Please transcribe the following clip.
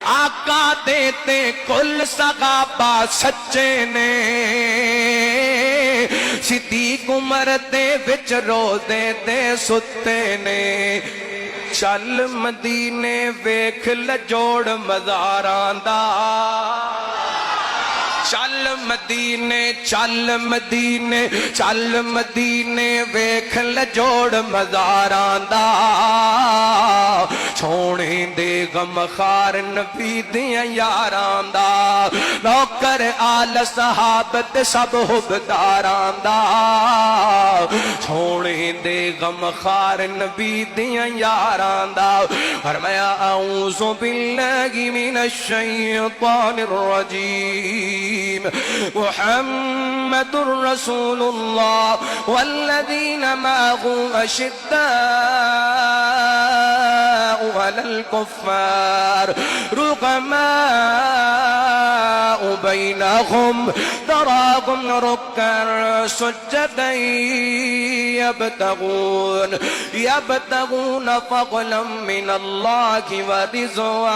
आका देते कुल सहाबा सच्चे ने, सिद्दीक उमर दे विच रोज़े दे सुते ने। चल मदीने वेख लजोड़ मज़ारां दा, चल मदीने चल मदीने चल मदीने वेख लजोड़ मज़ारां दा। सोने दे गमखार नबी दियां यारां दा, नौकर आल सहाबत सब हुबदारां दा। सोने दे गमखार नबी दियां यारां दा। फरमाया औज़ु बिल्लाहि मिनश शैतानिर रजीम, मुहम्मदुर रसूलुल्लाह वल्लज़ीना मअहु अशिद्दाउ अलल कुफ्फार रुहमाउ बैनहुम तराहुम रुक्कअन सुज्जदन यबतगून फज़लन मिनल्लाहि व रिज़वाना।